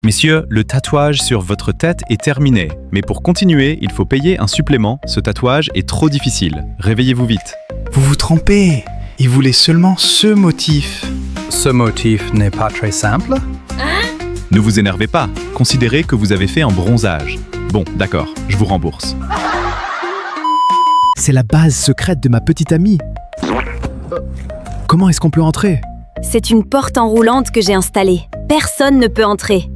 Messieurs, le tatouage sur votre tête est terminé. Mais pour continuer, il faut payer un supplément. Ce tatouage est trop difficile. Réveillez-vous vite. Vous vous trompez. Il voulait seulement ce motif. Ce motif n'est pas très simple. Ne vous énervez pas. Considérez que vous avez fait un bronzage. Bon, d'accord, je vous rembourse. C'est la base secrète de ma petite amie. Comment est-ce qu'on peut entrer? C'est une porte enroulante que j'ai installée. Personne ne peut entrer.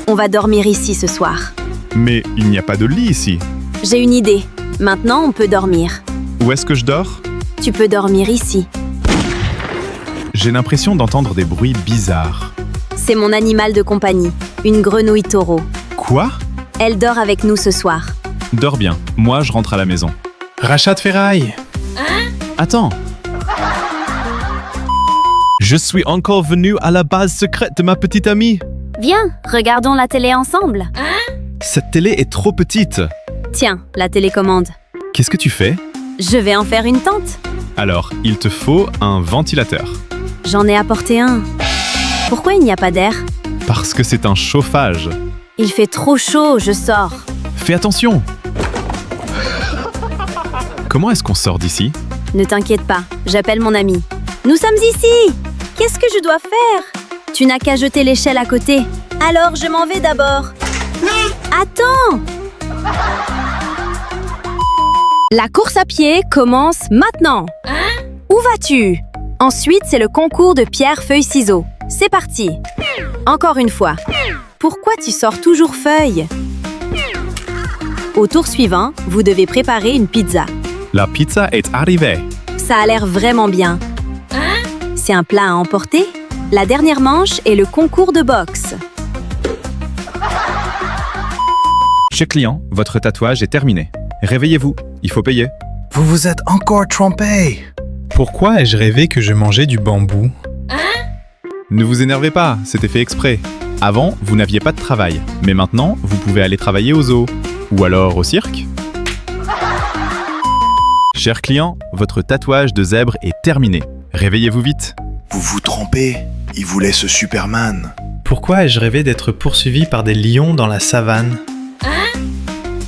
On va dormir ici ce soir. Mais il n'y a pas de lit ici. J'ai une idée. Maintenant, on peut dormir. Où est-ce que je dors? Tu peux dormir ici. J'ai l'impression d'entendre des bruits bizarres. C'est mon animal de compagnie, une grenouille taureau. Quoi? Elle dort avec nous ce soir. Dors bien. Moi, je rentre à la maison. Rachat de ferraille. Attends. Je suis encore venu à la base secrète de ma petite amie. Viens, regardons la télé ensemble. Cette télé est trop petite. Tiens, la télécommande. Qu'est-ce que tu fais? Je vais en faire une tente. Alors, il te faut un ventilateur. J'en ai apporté un. Pourquoi il n'y a pas d'air? Parce que c'est un chauffage. Il fait trop chaud, je sors. Fais attention. Comment est-ce qu'on sort d'ici? Ne t'inquiète pas, j'appelle mon ami. Nous sommes ici! Qu'est-ce que je dois faire? Tu n'as qu'à jeter l'échelle à côté. Alors je m'en vais d'abord. Attends! La course à pied commence maintenant. Où vas-tu? Ensuite, c'est le concours de pierre, feuille, ciseaux. C'est parti. Encore une fois. Pourquoi tu sors toujours feuille? Au tour suivant, vous devez préparer une pizza. La pizza est arrivée. Ça a l'air vraiment bien. C'est un plat à emporter? La dernière manche est le concours de boxe. Cher client, votre tatouage est terminé. Réveillez-vous, il faut payer. Vous vous êtes encore trompé. Pourquoi ai-je rêvé que je mangeais du bambou? Ne vous énervez pas, c'était fait exprès. Avant, vous n'aviez pas de travail, mais maintenant, vous pouvez aller travailler au zoo. Ou alors au cirque. Cher client, votre tatouage de zèbre est terminé. Réveillez-vous vite. Vous vous trompez. Il voulait ce Superman. Pourquoi ai-je rêvé d'être poursuivi par des lions dans la savane?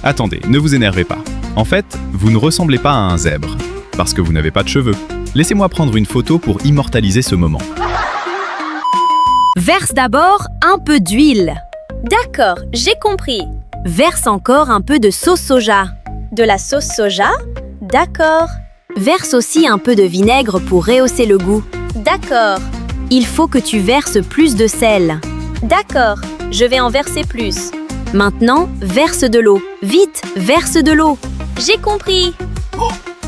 Attendez, ne vous énervez pas. En fait, vous ne ressemblez pas à un zèbre, parce que vous n'avez pas de cheveux. Laissez-moi prendre une photo pour immortaliser ce moment. Verse d'abord un peu d'huile. D'accord, j'ai compris. Verse encore un peu de sauce soja. De la sauce soja? D'accord. Verse aussi un peu de vinaigre pour rehausser le goût. D'accord. Il faut que tu verses plus de sel. D'accord, je vais en verser plus. Maintenant, verse de l'eau. Vite, verse de l'eau. J'ai compris.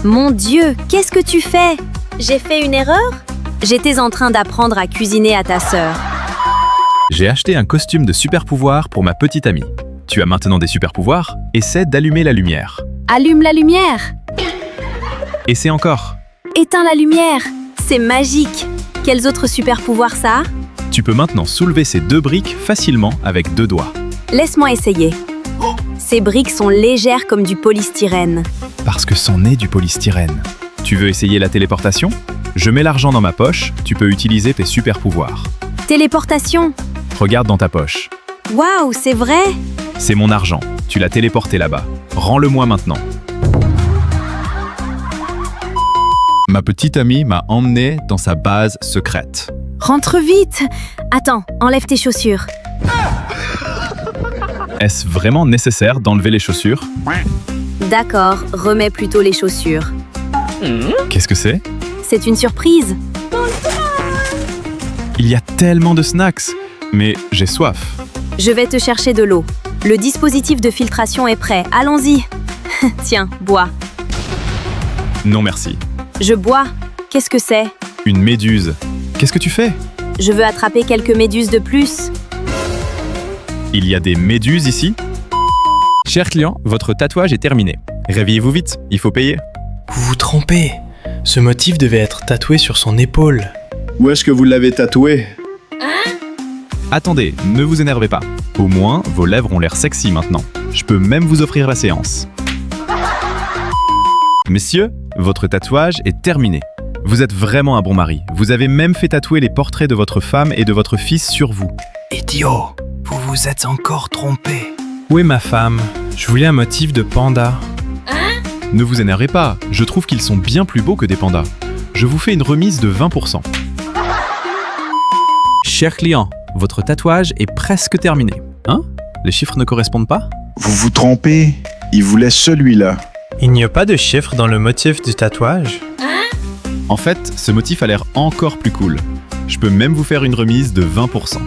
Mon Dieu, qu'est-ce que tu fais? J'ai fait une erreur? J'étais en train d'apprendre à cuisiner à ta sœur. J'ai acheté un costume de super-pouvoir pour ma petite amie. Tu as maintenant des super-pouvoirs? Essaie d'allumer la lumière. Allume la lumière. Essaie encore. Éteins la lumière. C'est magique. Quels autres super-pouvoirs ça a? Tu peux maintenant soulever ces deux briques facilement avec 2 doigts. Laisse-moi essayer. Ces briques sont légères comme du polystyrène. Parce que c'en est du polystyrène. Tu veux essayer la téléportation? Je mets l'argent dans ma poche, tu peux utiliser tes super-pouvoirs. Téléportation. Regarde dans ta poche. Waouh, c'est vrai? C'est mon argent. Tu l'as téléporté là-bas. Rends-le-moi maintenant. Ma petite amie m'a emmené dans sa base secrète. Rentre vite. Attends, enlève tes chaussures. Est-ce vraiment nécessaire d'enlever les chaussures? D'accord, remets plutôt les chaussures. Qu'est-ce que c'est? C'est une surprise. Il y a tellement de snacks. Mais j'ai soif. Je vais te chercher de l'eau. Le dispositif de filtration est prêt. Allons-y. Tiens, bois. Non merci. Je bois. Qu'est-ce que c'est? Une méduse. Qu'est-ce que tu fais? Je veux attraper quelques méduses de plus. Il y a des méduses ici? Cher client, votre tatouage est terminé. Réveillez-vous vite, il faut payer. Vous vous trompez. Ce motif devait être tatoué sur son épaule. Où est-ce que vous l'avez tatoué? Attendez, ne vous énervez pas. Au moins, vos lèvres ont l'air sexy maintenant. Je peux même vous offrir la séance. Messieurs, votre tatouage est terminé. Vous êtes vraiment un bon mari. Vous avez même fait tatouer les portraits de votre femme et de votre fils sur vous. Idiot, vous vous êtes encore trompé. Où est ma femme? Je voulais un motif de panda. Ne vous énervez pas, je trouve qu'ils sont bien plus beaux que des pandas. Je vous fais une remise de 20%. Cher client, votre tatouage est presque terminé. Hein? Les chiffres ne correspondent pas? Vous vous trompez. Il voulait celui-là. Il n'y a pas de chiffre dans le motif du tatouage. En fait, ce motif a l'air encore plus cool. Je peux même vous faire une remise de 20%.